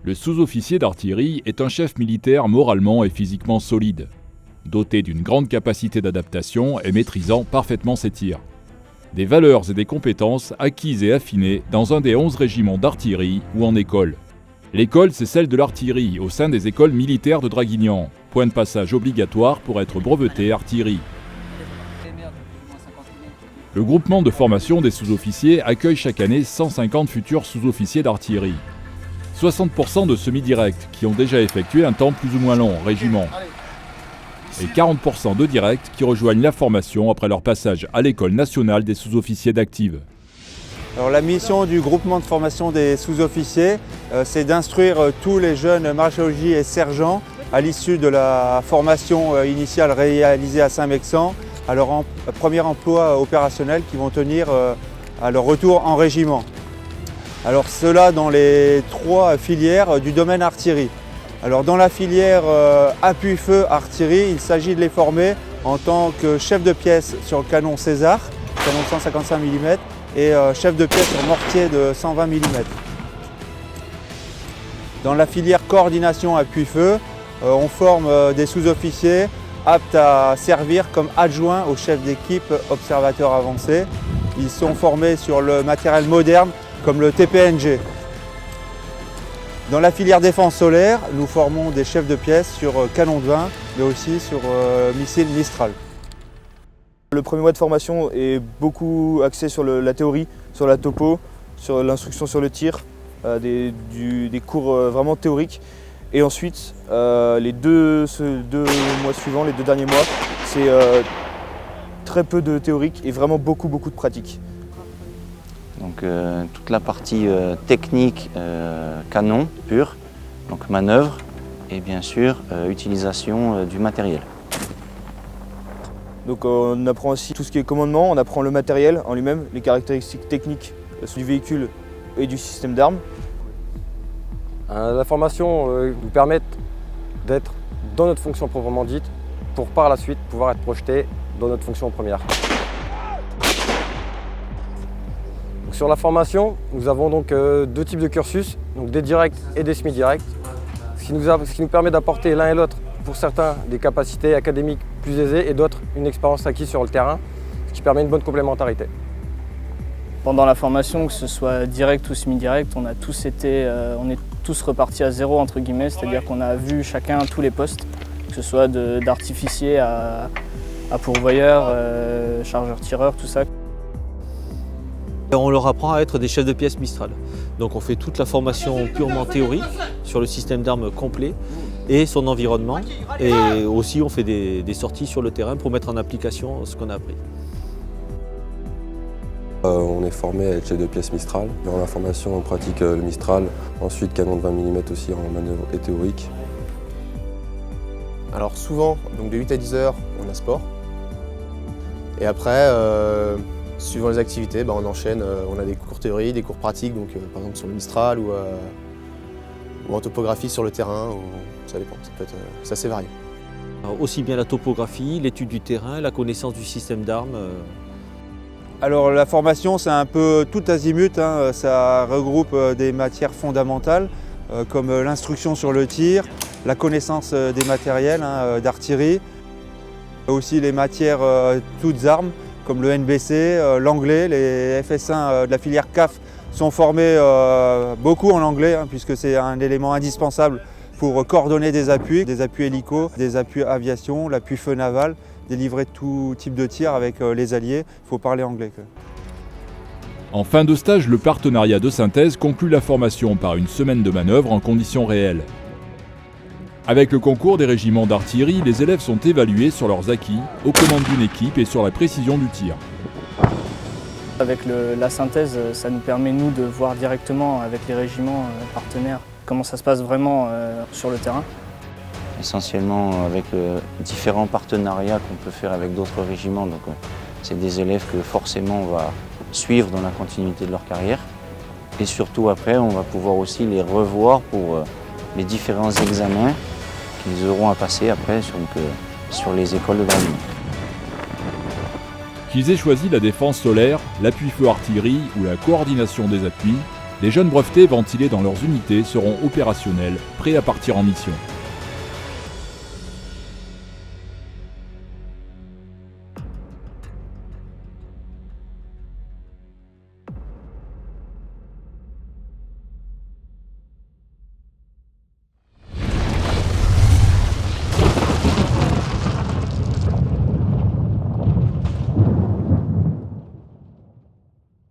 Le sous-officier d'artillerie est un chef militaire moralement et physiquement solide, doté d'une grande capacité d'adaptation et maîtrisant parfaitement ses tirs. Des valeurs et des compétences acquises et affinées dans un des 11 régiments d'artillerie ou en école. L'école, c'est celle de l'artillerie au sein des écoles militaires de Draguignan, point de passage obligatoire pour être breveté artillerie. Le groupement de formation des sous-officiers accueille chaque année 150 futurs sous-officiers d'artillerie. 60% de semi-directs qui ont déjà effectué un temps plus ou moins long, régiment. Et 40% de directs qui rejoignent la formation après leur passage à l'école nationale des sous-officiers d'active. Alors, la mission du groupement de formation des sous-officiers, c'est d'instruire tous les jeunes maréchaux-logis et sergents à l'issue de la formation initiale réalisée à Saint-Mexan à leur premier emploi opérationnel qui vont tenir à leur retour en régiment. Alors cela dans les 3 filières du domaine artillerie. Alors dans la filière appui-feu artillerie, il s'agit de les former en tant que chef de pièce sur le canon César, canon de 155 mm, et chef de pièce sur mortier de 120 mm. Dans la filière coordination appui-feu, on forme des sous-officiers aptes à servir comme adjoints au chef d'équipe observateur avancé. Ils sont formés sur le matériel moderne comme le TPNG. Dans la filière défense solaire, nous formons des chefs de pièce sur canon de 20, mais aussi sur missiles Mistral. Le premier mois de formation est beaucoup axé sur la théorie, sur la topo, sur l'instruction sur le tir, des cours vraiment théoriques. Et ensuite, les deux mois suivants, les 2 derniers mois, c'est très peu de théorique et vraiment beaucoup de pratique. Donc toute la partie technique, canon pur, donc manœuvre et bien sûr utilisation du matériel. Donc on apprend aussi tout ce qui est commandement, on apprend le matériel en lui-même, les caractéristiques techniques du véhicule et du système d'armes. La formation nous permet d'être dans notre fonction proprement dite pour par la suite pouvoir être projeté dans notre fonction première. Donc, sur la formation, nous avons donc 2 types de cursus, donc des directs et des semi-directs, ce qui nous permet d'apporter l'un et l'autre, pour certains, des capacités académiques plus aisées et d'autres, une expérience acquise sur le terrain, ce qui permet une bonne complémentarité. Pendant la formation, que ce soit direct ou semi-direct, on est tous repartis à zéro entre guillemets, c'est-à-dire qu'on a vu chacun tous les postes, que ce soit d'artificier à pourvoyeur, chargeur-tireur, tout ça. On leur apprend à être des chefs de pièce Mistral. Donc on fait toute la formation purement théorique sur le système d'armes complet et son environnement. Et aussi on fait des sorties sur le terrain pour mettre en application ce qu'on a appris. On est formé à être chef de pièce Mistral. Dans la formation, on pratique le Mistral, ensuite canon de 20 mm aussi en manœuvre et théorique. Alors souvent, donc de 8 à 10 heures, on a sport. Et après, suivant les activités, on enchaîne, on a des cours théorie, des cours pratiques, donc par exemple sur le Mistral ou en topographie sur le terrain, ça dépend, c'est assez varié. Alors, aussi bien la topographie, l'étude du terrain, la connaissance du système d'armes. Alors la formation, c'est un peu tout azimut, ça regroupe des matières fondamentales comme l'instruction sur le tir, la connaissance des matériels d'artillerie, aussi les matières toutes armes comme le NBC, l'anglais, les FS1 de la filière CAF sont formés beaucoup en anglais puisque c'est un élément indispensable pour coordonner des appuis hélico, des appuis aviation, l'appui feu naval, délivrer tout type de tir avec les alliés, il faut parler anglais. En fin de stage, le partenariat de synthèse conclut la formation par une semaine de manœuvre en conditions réelles. Avec le concours des régiments d'artillerie, les élèves sont évalués sur leurs acquis, aux commandes d'une équipe et sur la précision du tir. Avec la synthèse, ça nous permet nous de voir directement avec les régiments partenaires comment ça se passe vraiment sur le terrain. Essentiellement avec différents partenariats qu'on peut faire avec d'autres régiments. Donc c'est des élèves que forcément on va suivre dans la continuité de leur carrière. Et surtout après, on va pouvoir aussi les revoir pour les différents examens qu'ils auront à passer après sur les écoles de Draguignan. Qu'ils aient choisi la défense solaire, l'appui-feu artillerie ou la coordination des appuis, Les jeunes brevetés ventilés dans leurs unités seront opérationnels, prêts à partir en mission.